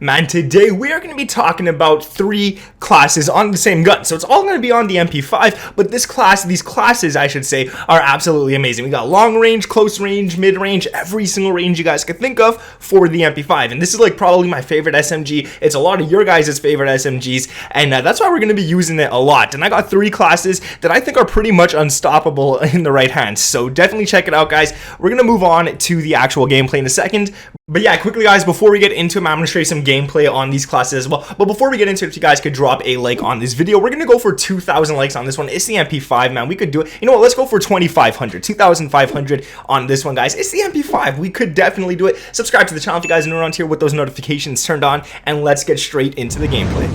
Man, today we are going to be talking about 3 classes on the same gun. So it's all going to be on the MP5, but these classes, I should say, are absolutely amazing. We got long range, close range, mid range, every single range you guys could think of for the MP5. And this is like probably my favorite SMG. It's a lot of your guys' favorite SMGs, and that's why we're going to be using it a lot. And I got 3 classes that I think are pretty much unstoppable in the right hands. So definitely check it out, guys. We're going to move on to the actual gameplay in a second. But yeah, quickly guys, before we get into them, I'm going to show you some gameplay on these classes as well. But before we get into it, if you guys could drop a like on this video, we're going to go for 2,000 likes on this one. It's the MP5, man. We could do it. You know what? Let's go for 2,500. 2,500 on this one, guys. It's the MP5. We could definitely do it. Subscribe to the channel if you guys are new around here with those notifications turned on. And let's get straight into the gameplay.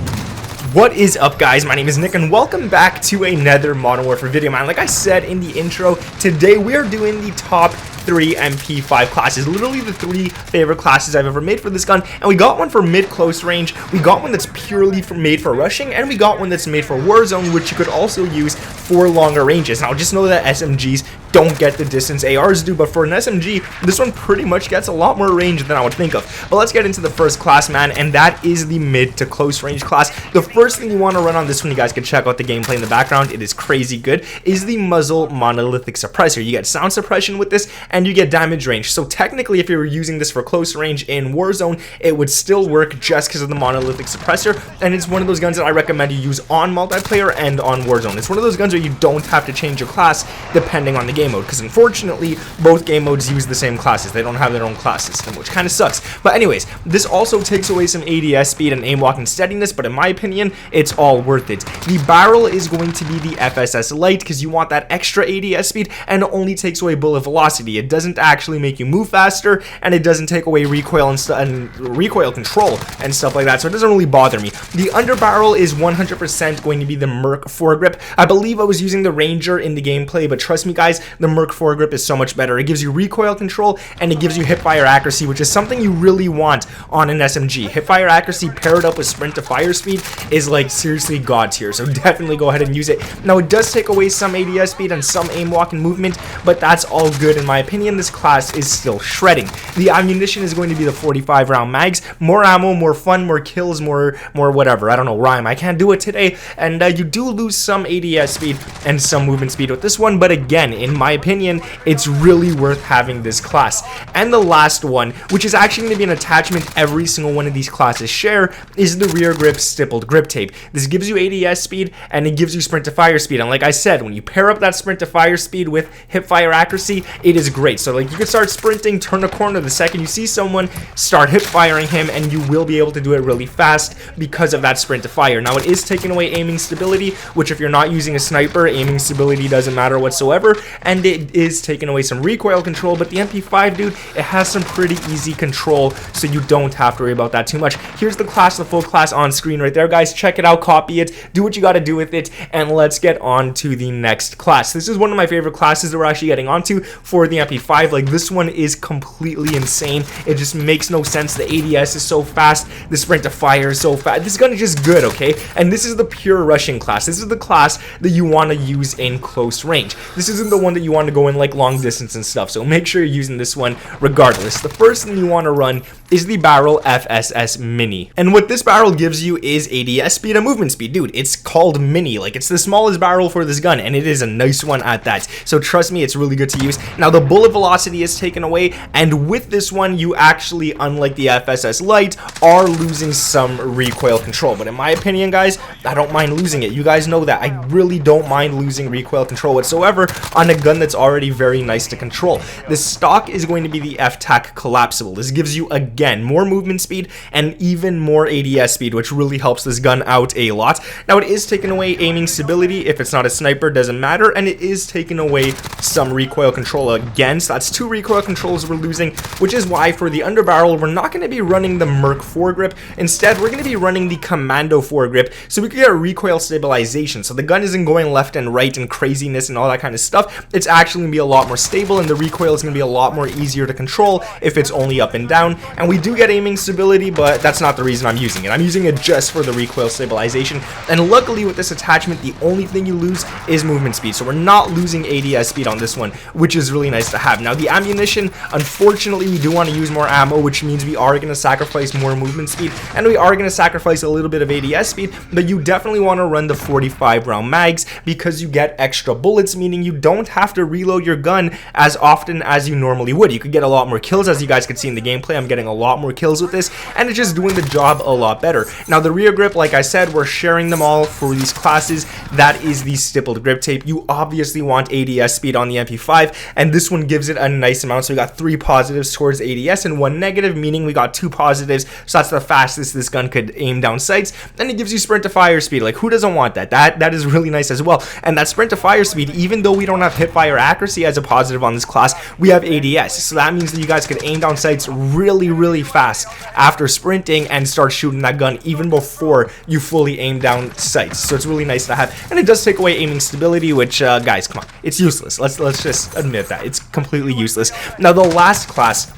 What is up, guys? My name is Nick and welcome back to another Modern Warfare video, man. Like I said in the intro, today we are doing the top 3 MP5 classes, literally the 3 favorite classes I've ever made for this gun. And we got one for mid-close range, we got one that's purely made for rushing, and we got one that's made for Warzone, which you could also use for longer ranges. Now just know that SMGs don't get the distance ARs do, but for an SMG, this one pretty much gets a lot more range than I would think of. But let's get into the first class, man, and that is the mid to close range class. The first thing you want to run on this one, you guys can check out the gameplay in the background, it is crazy good, is the muzzle monolithic suppressor. You get sound suppression with this, and you get damage range. So technically, if you were using this for close range in Warzone, it would still work just because of the monolithic suppressor, and it's one of those guns that I recommend you use on multiplayer and on Warzone. It's one of those guns where you don't have to change your class depending on the game mode, because unfortunately, both game modes use the same classes. They don't have their own class system, which kind of sucks. But anyways, this also takes away some ADS speed and aim walk and steadiness, but in my opinion, it's all worth it. The barrel is going to be the FSS Lite because you want that extra ADS speed, and it only takes away bullet velocity. It doesn't actually make you move faster, and it doesn't take away recoil and recoil control and stuff like that, so it doesn't really bother me. The underbarrel is 100% going to be the Merc foregrip. I believe I was using the Ranger in the gameplay, but trust me guys, the Merc foregrip is so much better. It gives you recoil control, and it gives you hipfire accuracy, which is something you really want on an SMG. Hipfire accuracy paired up with sprint to fire speed is like seriously god tier, so definitely go ahead and use it. Now it does take away some ADS speed and some aim walk and movement, but that's all good in my opinion. This class is still shredding. The ammunition is going to be the 45 round mags. More ammo, more fun, more kills, more whatever. I don't know, rhyme. I can't do it today. And you do lose some ADS speed and some movement speed with this one, but again, in my opinion, it's really worth having this class. And the last one, which is actually going to be an attachment every single one of these classes share, is the rear grip stippled grip tape. This gives you ADS speed and it gives you sprint to fire speed. And like I said, when you pair up that sprint to fire speed with hip fire accuracy, it is great. So like you can start sprinting, turn a corner, the second you see someone, start hip firing him, and you will be able to do it really fast because of that sprint to fire. Now it is taking away aiming stability, which if you're not using a sniper, aiming stability doesn't matter whatsoever, and it is taking away some recoil control, but the MP5, dude, it has some pretty easy control, so you don't have to worry about that too much. Here's the class, the full class on screen right there, guys. Check it out, copy it, do what you got to do with it, and let's get on to the next class. This is one of my favorite classes that we're actually getting onto for the MP5. Like, this one is completely insane. It just makes no sense. The ADS is so fast, the sprint to fire is so fast. This gun is just good, okay? And this is the pure rushing class. This is the class that you want to use in close range. This isn't the one that you want to go in like long distance and stuff, so make sure you're using this one regardless. The first thing you want to run is the barrel FSS Mini, and what this barrel gives you is ADS speed and movement speed. Dude, it's called Mini, like it's the smallest barrel for this gun, and it is a nice one at that, so trust me, it's really good to use. Now the bullet velocity is taken away, and with this one you actually, unlike the FSS Lite, are losing some recoil control, but in my opinion guys, I don't mind losing it. You guys know that I really don't mind losing recoil control whatsoever on a gun that's already very nice to control. The stock is going to be the F-Tac collapsible. This gives you again more movement speed and even more ADS speed, which really helps this gun out a lot. Now it is taking away aiming stability. If it's not a sniper, doesn't matter, and it is taking away some recoil control again, so that's 2 recoil controls we're losing, which is why for the underbarrel we're not going to be running the Merc foregrip. Instead, we're going to be running the Commando foregrip, so we can get a recoil stabilization, so the gun isn't going left and right and craziness and all that kind of stuff. it's actually going to be a lot more stable, and the recoil is going to be a lot more easier to control if it's only up and down. And we do get aiming stability, but that's not the reason I'm using it. I'm using it just for the recoil stabilization, and luckily with this attachment, the only thing you lose is movement speed, so we're not losing ADS speed on this one, which is really nice to have. Now the ammunition, unfortunately, we do want to use more ammo, which means we are going to sacrifice more movement speed, and we are going to sacrifice a little bit of ADS speed, but you definitely want to run the 45 round mags because you get extra bullets, meaning you don't have to reload your gun as often as you normally would. You could get a lot more kills, as you guys could see in the gameplay. I'm getting a lot more kills with this, and it's just doing the job a lot better. Now the rear grip, like I said, we're sharing them all for these classes. That is the stippled grip tape. You obviously want ADS speed on the MP5, and this one gives it a nice amount. So we got 3 positives towards ADS and 1 negative, meaning we got 2 positives, so that's the fastest this gun could aim down sights. And it gives you sprint to fire speed. Like, who doesn't want that? That is really nice as well. And that sprint to fire speed, even though we don't have hip fire accuracy as a positive on this class, we have ADS, so that means that you guys could aim down sights really fast after sprinting and start shooting that gun even before you fully aim down sights. So it's really nice to have, and it does take away aiming stability, which guys, come on, it's useless. Let's just admit that it's completely useless. Now the last class,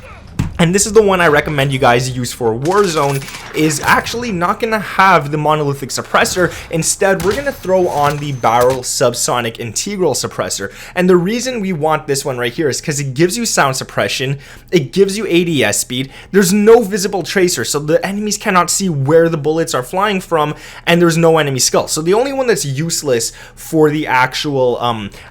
and this is the one I recommend you guys use for Warzone, is actually not going to have the monolithic suppressor. Instead, we're going to throw on the barrel subsonic integral suppressor. And the reason we want this one right here is because it gives you sound suppression, it gives you ADS speed, there's no visible tracer, so the enemies cannot see where the bullets are flying from, and there's no enemy skull. So the only one that's useless for the actual,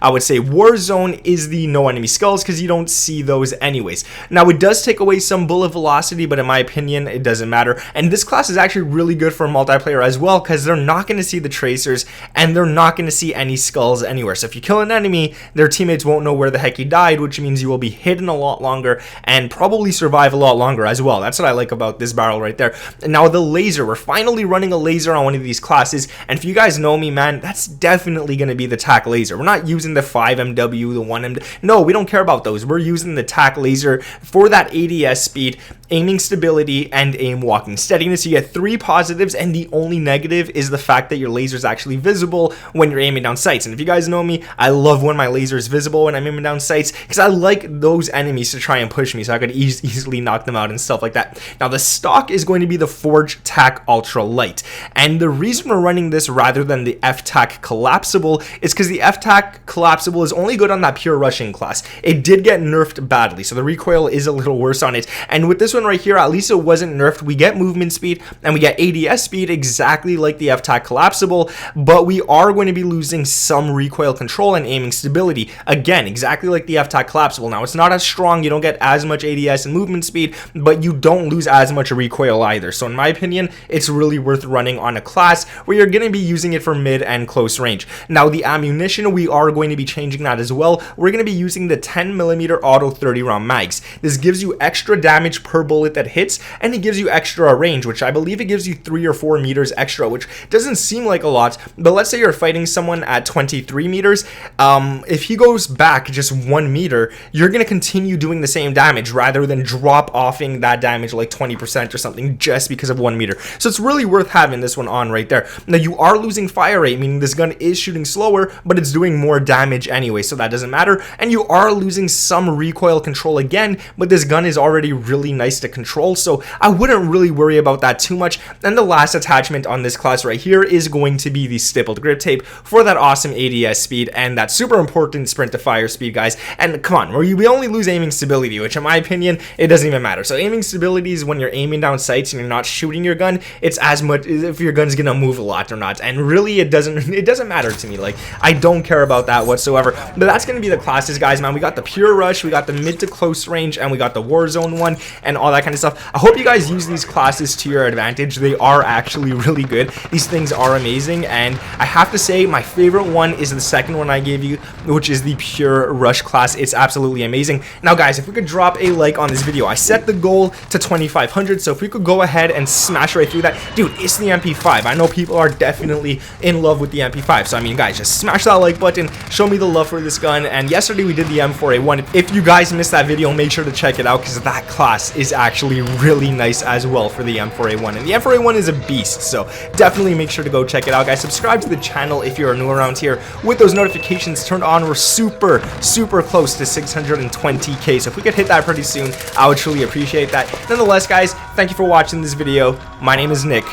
I would say, Warzone is the no enemy skulls, because you don't see those anyways. Now, it does take away some bullet velocity, but in my opinion, it doesn't matter. And this class is actually really good for multiplayer as well, because they're not going to see the tracers, and they're not going to see any skulls anywhere. So if you kill an enemy, their teammates won't know where the heck he died, which means you will be hidden a lot longer and probably survive a lot longer as well. That's what I like about this barrel right there. And now the laser, we're finally running a laser on one of these classes, and if you guys know me, man, that's definitely going to be the TAC laser. We're not using the 5MW, the 1MW. No, we don't care about those. We're using the TAC laser for that ADS speed, aiming stability, and aim walking steadiness. You get 3 positives, and the only negative is the fact that your laser is actually visible when you're aiming down sights. And if you guys know me, I love when my laser is visible when I'm aiming down sights, because I like those enemies to try and push me so I could easily knock them out and stuff like that. Now the stock is going to be the Forge TAC Ultra Light, and the reason we're running this rather than the F-TAC Collapsible is because the F-TAC Collapsible is only good on that pure rushing class. It did get nerfed badly, so the recoil is a little worse on it. And with this one right here, at least it wasn't nerfed. We get movement speed and we get ADS speed exactly like the F-TAC Collapsible, but we are going to be losing some recoil control and aiming stability. Again, exactly like the F-TAC Collapsible. Now, it's not as strong, you don't get as much ADS and movement speed, but you don't lose as much recoil either. So in my opinion, it's really worth running on a class where you're going to be using it for mid and close range. Now, the ammunition, we are going to be changing that as well. We're going to be using the 10mm auto 30 round mags. This gives you extra damage per bullet that hits, and it gives you extra range, which I believe it gives you 3 or 4 meters extra, which doesn't seem like a lot, but let's say you're fighting someone at 23 meters. If he goes back just 1 meter, you're going to continue doing the same damage rather than drop offing that damage like 20% or something just because of 1 meter. So it's really worth having this one on right there. Now, you are losing fire rate, meaning this gun is shooting slower, but it's doing more damage anyway, so that doesn't matter. And you are losing some recoil control again, but this gun is already really nice to control, so I wouldn't really worry about that too much. And the last attachment on this class right here is going to be the stippled grip tape for that awesome ADS speed and that super important sprint to fire speed, guys. And come on, we only lose aiming stability, which in my opinion, it doesn't even matter. So aiming stability is when you're aiming down sights and you're not shooting your gun. It's as much if your gun's gonna move a lot or not, and really it doesn't matter to me. Like, I don't care about that whatsoever. But that's gonna be the classes, guys, man. We got the pure rush, we got the mid to close range, and we got the Warzone one and all that kind of stuff. I hope you guys use these classes to your advantage. They are actually really good. These things are amazing, and I have to say my favorite one is the second one I gave you, which is the pure rush class. It's absolutely amazing. Now, guys, if we could drop a like on this video, I set the goal to 2,500, so if we could go ahead and smash right through that. Dude, it's the MP5. I know people are definitely in love with the MP5, so I mean, guys, just smash that like button, show me the love for this gun. And yesterday we did the M4A1. If you guys missed that video, make sure to check it out, because that class is actually really nice as well for the M4A1. And the M4A1 is a beast, so definitely make sure to go check it out, guys. Subscribe to the channel if you're new around here with those notifications turned on. We're super close to 620k, so if we could hit that pretty soon, I would truly appreciate that. Nonetheless, guys, thank you for watching this video. My name is Nick,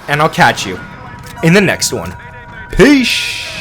and I'll catch you in the next one. Peace.